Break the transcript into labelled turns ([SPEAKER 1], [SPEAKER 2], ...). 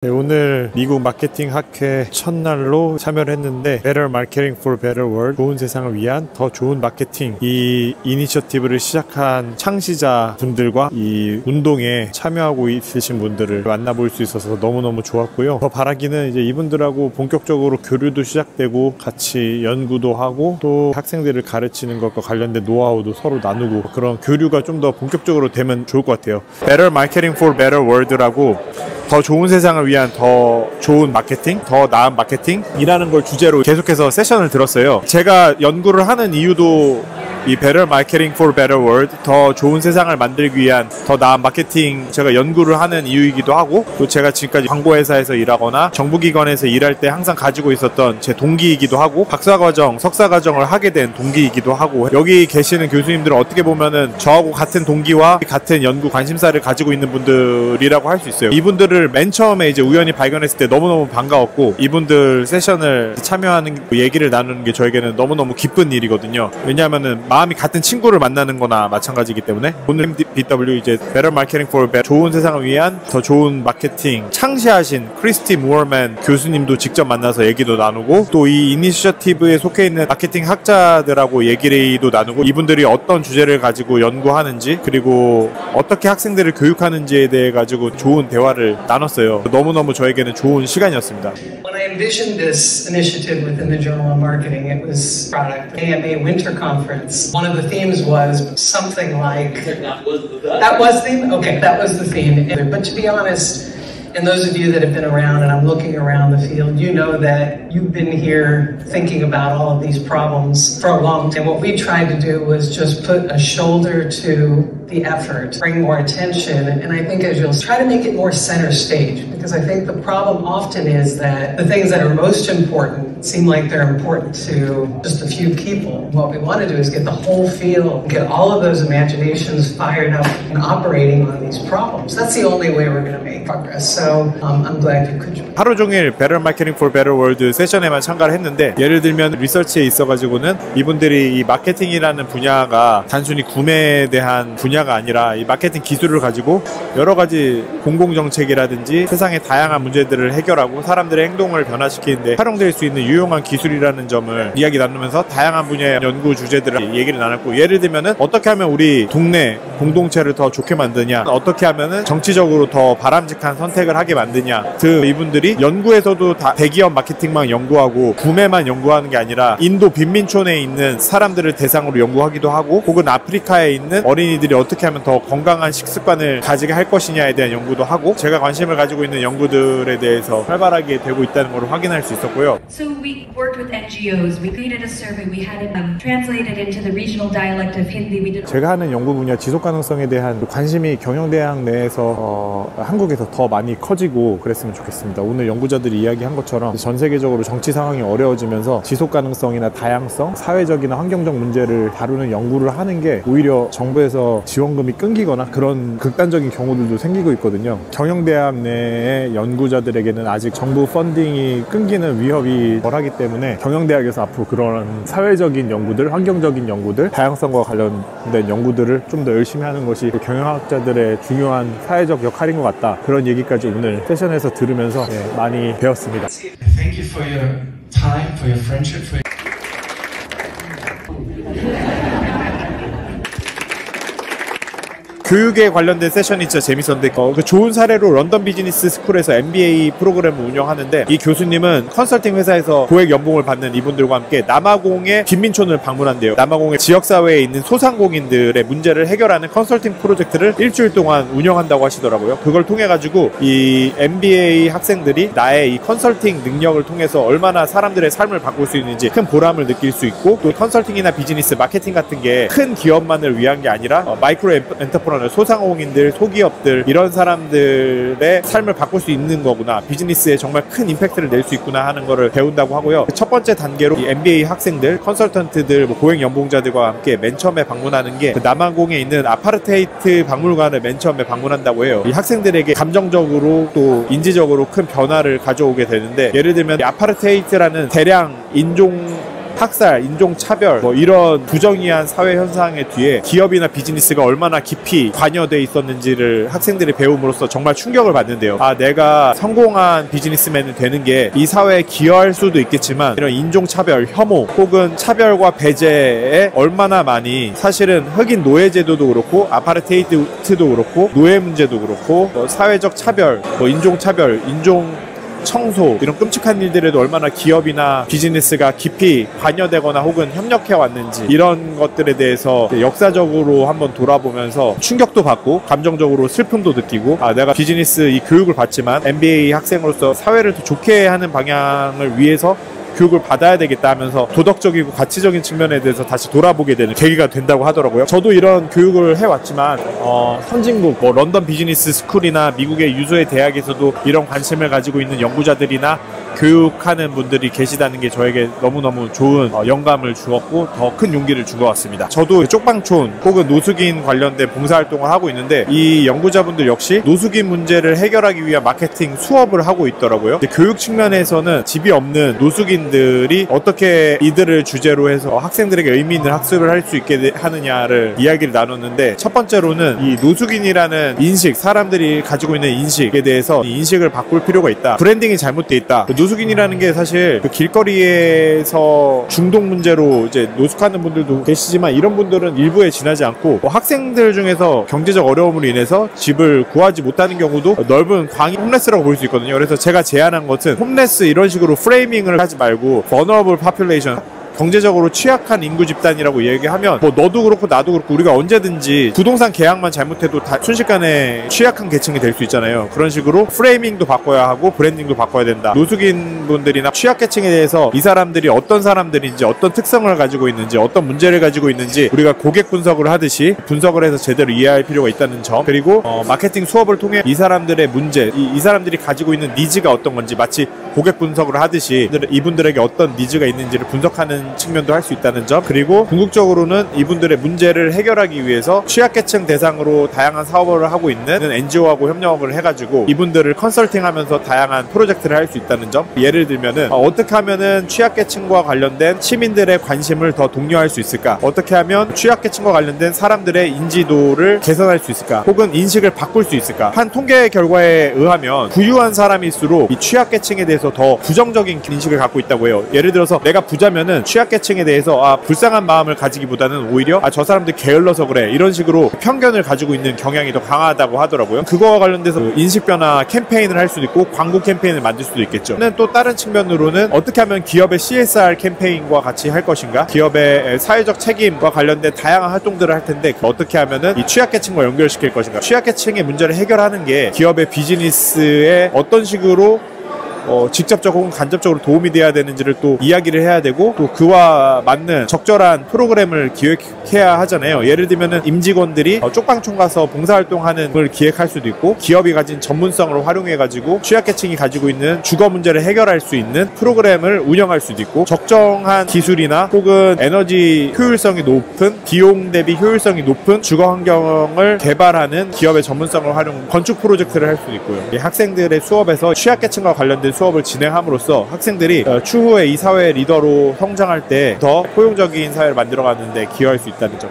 [SPEAKER 1] 네, 오늘 미국 마케팅 학회 첫날로 참여를 했는데 Better Marketing for Better World, 좋은 세상을 위한 더 좋은 마케팅, 이 이니셔티브를 시작한 창시자 분들과 이 운동에 참여하고 있으신 분들을 만나볼 수 있어서 너무너무 좋았고요. 더 바라기는 이제 이분들하고 본격적으로 교류도 시작되고 같이 연구도 하고 또 학생들을 가르치는 것과 관련된 노하우도 서로 나누고 그런 교류가 좀 더 본격적으로 되면 좋을 것 같아요. Better Marketing for Better World라고 더 좋은 세상을 위한 더 좋은 마케팅, 더 나은 마케팅이라는 걸 주제로 계속해서 세션을 들었어요. 제가 연구를 하는 이유도 이 Better Marketing for Better World, 더 좋은 세상을 만들기 위한 더 나은 마케팅, 제가 연구를 하는 이유이기도 하고, 또 제가 지금까지 광고회사에서 일하거나 정부기관에서 일할 때 항상 가지고 있었던 제 동기이기도 하고, 박사과정, 석사과정을 하게 된 동기이기도 하고, 여기 계시는 교수님들은 어떻게 보면은 저하고 같은 동기와 같은 연구 관심사를 가지고 있는 분들이라고 할 수 있어요. 이분들을 맨 처음에 이제 우연히 발견했을 때 너무너무 반가웠고, 이분들 세션을 참여하는 얘기를 나누는 게 저에게는 너무너무 기쁜 일이거든요. 왜냐하면은 마음이 같은 친구를 만나는 거나 마찬가지이기 때문에. 오늘 BW 이제 Better Marketing for Better, 좋은 세상을 위한 더 좋은 마케팅 창시하신 크리스티 무어맨 교수님도 직접 만나서 얘기도 나누고, 또 이 이니셔티브에 속해 있는 마케팅 학자들하고 얘기도 나누고, 이분들이 어떤 주제를 가지고 연구하는지 그리고 어떻게 학생들을 교육하는지에 대해 가지고 좋은 대화를 나눴어요. 너무너무 저에게는 좋은 시간이었습니다.
[SPEAKER 2] When I envisioned this initiative within the Journal of Marketing, it was product AMA Winter Conference. One of the themes was something like that was the theme? Okay, that was the theme. But to be honest, and those of you that have been around, and I'm looking around the field, you know that you've been here thinking about all of these problems for a long time. What we tried to do was just put a shoulder to the effort, bring more attention, and I think as you'll try to make it more center stage, because I think the problem often is that the things that are most important seem like they're important to just a few people. What we want to do is get the whole field, get all of those imaginations fired up and operating on these problems. That's the only way we're going to make progress. So I'm glad you could join.
[SPEAKER 1] 하루 종일 Better Marketing for Better World 세션에만 참가를 했는데, 예를 들면 리서치에 있어가지고는 이분들이 이 마케팅이라는 분야가 단순히 구매에 대한 분야가 아니라 이 마케팅 기술을 가지고 여러 가지 공공정책이라든지 세상의 다양한 문제들을 해결하고 사람들의 행동을 변화시키는데 활용될 수 있는 유용한 기술이라는 점을 이야기 나누면서 다양한 분야의 연구 주제들을 얘기를 나눴고, 예를 들면은 어떻게 하면 우리 동네 공동체를 더 좋게 만드냐, 어떻게 하면은 정치적으로 더 바람직한 선택을 하게 만드냐. 이분들이 연구에서도 다 대기업 마케팅만 연구하고 구매만 연구하는 게 아니라 인도 빈민촌에 있는 사람들을 대상으로 연구하기도 하고, 혹은 아프리카에 있는 어린이들이 어떻게 하면 더 건강한 식습관을 가지게 할 것이냐에 대한 연구도 하고, 제가 관심을 가지고 있는 연구들에 대해서 활발하게 되고 있다는 걸 확인할 수 있었고요.
[SPEAKER 3] So we worked with NGOs. We created a survey. We had it translated into the regional dialect of Hindi. We did.
[SPEAKER 1] 제가 하는 연구 분야 지속 가능성에 대한 관심이 경영대학 내에서 한국에서 더 많이 커지고 그랬으면 좋겠습니다. 오늘 연구자들이 이야기한 것처럼 전 세계적으로 정치 상황이 어려워지면서 지속 가능성이나 다양성, 사회적이나 환경적 문제를 다루는 연구를 하는 게 오히려 정부에서 지원금이 끊기거나 그런 극단적인 경우들도 생기고 있거든요. 경영대학 내의 연구자들에게는 아직 정부 펀딩이 끊기는 위협이 덜하기 때문에 경영대학에서 앞으로 그런 사회적인 연구들, 환경적인 연구들, 다양성과 관련된 연구들을 좀 더 열심히 하는 것이 경영학자들의 중요한 사회적 역할인 것 같다. 그런 얘기까지 오늘 세션에서 들으면서 많이 배웠습니다.
[SPEAKER 4] Thank you for your time, for your friendship, for your...
[SPEAKER 1] 교육에 관련된 세션이 진짜 재밌었는데, 그 좋은 사례로 런던 비즈니스 스쿨에서 MBA 프로그램을 운영하는데, 이 교수님은 컨설팅 회사에서 고액 연봉을 받는 이분들과 함께 남아공의 빈민촌을 방문한대요. 남아공의 지역사회에 있는 소상공인들의 문제를 해결하는 컨설팅 프로젝트를 일주일 동안 운영한다고 하시더라고요. 그걸 통해 가지고 이 MBA 학생들이 나의 이 컨설팅 능력을 통해서 얼마나 사람들의 삶을 바꿀 수 있는지 큰 보람을 느낄 수 있고, 또 컨설팅이나 비즈니스, 마케팅 같은 게 큰 기업만을 위한 게 아니라 마이크로 엔터프라이즈, 소상공인들, 소기업들, 이런 사람들의 삶을 바꿀 수 있는 거구나, 비즈니스에 정말 큰 임팩트를 낼 수 있구나 하는 거를 배운다고 하고요. 첫 번째 단계로 이 MBA 학생들, 컨설턴트들, 고액 연봉자들과 함께 맨 처음에 방문하는 게 그 남아공에 있는 아파르테이트 박물관을 맨 처음에 방문한다고 해요. 이 학생들에게 감정적으로 또 인지적으로 큰 변화를 가져오게 되는데, 예를 들면 아파르테이트라는 대량 인종 학살, 인종차별 뭐 이런 부정의한 사회 현상의 뒤에 기업이나 비즈니스가 얼마나 깊이 관여돼 있었는지를 학생들이 배움으로써 정말 충격을 받는데요. 아, 내가 성공한 비즈니스맨이 되는 게 이 사회에 기여할 수도 있겠지만 이런 인종차별, 혐오 혹은 차별과 배제에 얼마나 많이 사실은 흑인 노예제도도 그렇고 아파르테이드도 그렇고 노예 문제도 그렇고 사회적 차별, 인종차별, 청소 이런 끔찍한 일들에도 얼마나 기업이나 비즈니스가 깊이 관여되거나 혹은 협력해 왔는지 이런 것들에 대해서 역사적으로 한번 돌아보면서 충격도 받고 감정적으로 슬픔도 느끼고 아, 내가 비즈니스 이 교육을 받지만 MBA 학생으로서 사회를 더 좋게 하는 방향을 위해서 교육을 받아야 되겠다 하면서 도덕적이고 가치적인 측면에 대해서 다시 돌아보게 되는 계기가 된다고 하더라고요. 저도 이런 교육을 해왔지만 선진국 런던 비즈니스 스쿨이나 미국의 유수의 대학에서도 이런 관심을 가지고 있는 연구자들이나 교육하는 분들이 계시다는 게 저에게 너무너무 좋은 영감을 주었고 더 큰 용기를 준 것 같습니다. 저도 쪽방촌 혹은 노숙인 관련된 봉사활동을 하고 있는데 이 연구자분들 역시 노숙인 문제를 해결하기 위한 마케팅 수업을 하고 있더라고요. 근데 교육 측면에서는 집이 없는 노숙인들이 어떻게 이들을 주제로 해서 학생들에게 의미 있는 학습을 할 수 있게 하느냐를 이야기를 나눴는데 첫 번째로는 이 노숙인이라는 인식, 사람들이 가지고 있는 인식에 대해서 이 인식을 바꿀 필요가 있다. 브랜딩이 잘못돼 있다. 노숙인이라는 게 사실 그 길거리에서 중독 문제로 이제 노숙하는 분들도 계시지만 이런 분들은 일부에 지나지 않고 학생들 중에서 경제적 어려움으로 인해서 집을 구하지 못하는 경우도 넓은 광이 홈레스라고 볼 수 있거든요. 그래서 제가 제안한 것은 홈레스 이런 식으로 프레이밍을 하지 말고 vulnerable population, 경제적으로 취약한 인구 집단이라고 얘기하면 너도 그렇고 나도 그렇고 우리가 언제든지 부동산 계약만 잘못해도 다 순식간에 취약한 계층이 될 수 있잖아요. 그런 식으로 프레이밍도 바꿔야 하고 브랜딩도 바꿔야 된다. 노숙인 분들이나 취약계층에 대해서 이 사람들이 어떤 사람들인지 어떤 특성을 가지고 있는지 어떤 문제를 가지고 있는지 우리가 고객 분석을 하듯이 분석을 해서 제대로 이해할 필요가 있다는 점, 그리고 마케팅 수업을 통해 이 사람들의 문제, 이 사람들이 가지고 있는 니즈가 어떤 건지 마치 고객 분석을 하듯이 이분들에게 어떤 니즈가 있는지를 분석하는 측면도 할 수 있다는 점, 그리고 궁극적으로는 이분들의 문제를 해결하기 위해서 취약계층 대상으로 다양한 사업을 하고 있는 NGO하고 협력을 해가지고 이분들을 컨설팅하면서 다양한 프로젝트를 할 수 있다는 점. 예를 들면은 어떻게 하면은 취약계층과 관련된 시민들의 관심을 더 독려할 수 있을까, 어떻게 하면 취약계층과 관련된 사람들의 인지도를 개선할 수 있을까, 혹은 인식을 바꿀 수 있을까. 한 통계 결과에 의하면 부유한 사람일수록 이 취약계층에 대해서 더 부정적인 인식을 갖고 있다고 해요. 예를 들어서 내가 부자면은 취약계층에 대해서 불쌍한 마음을 가지기보다는 오히려 저 사람들 게을러서 그래 이런 식으로 편견을 가지고 있는 경향이 더 강하다고 하더라고요. 그거와 관련돼서 인식 변화 캠페인을 할 수도 있고 광고 캠페인을 만들 수도 있겠죠. 또 다른 측면으로는 어떻게 하면 기업의 CSR 캠페인과 같이 할 것인가, 기업의 사회적 책임과 관련된 다양한 활동들을 할 텐데 어떻게 하면은 이 취약계층과 연결시킬 것인가, 취약계층의 문제를 해결하는 게 기업의 비즈니스에 어떤 식으로 직접적 혹은 간접적으로 도움이 돼야 되는지를 또 이야기를 해야 되고, 또 그와 맞는 적절한 프로그램을 기획해야 하잖아요. 예를 들면은 임직원들이 쪽방촌 가서 봉사활동하는 걸 기획할 수도 있고, 기업이 가진 전문성을 활용해가지고 취약계층이 가지고 있는 주거 문제를 해결할 수 있는 프로그램을 운영할 수도 있고, 적정한 기술이나 혹은 에너지 효율성이 높은, 비용 대비 효율성이 높은 주거 환경을 개발하는 기업의 전문성을 활용 건축 프로젝트를 할 수도 있고요. 학생들의 수업에서 취약계층과 관련된 수업을 진행함으로써 학생들이 추후에 이 사회의 리더로 성장할 때 더 포용적인 사회를 만들어가는 데 기여할 수 있다는 점.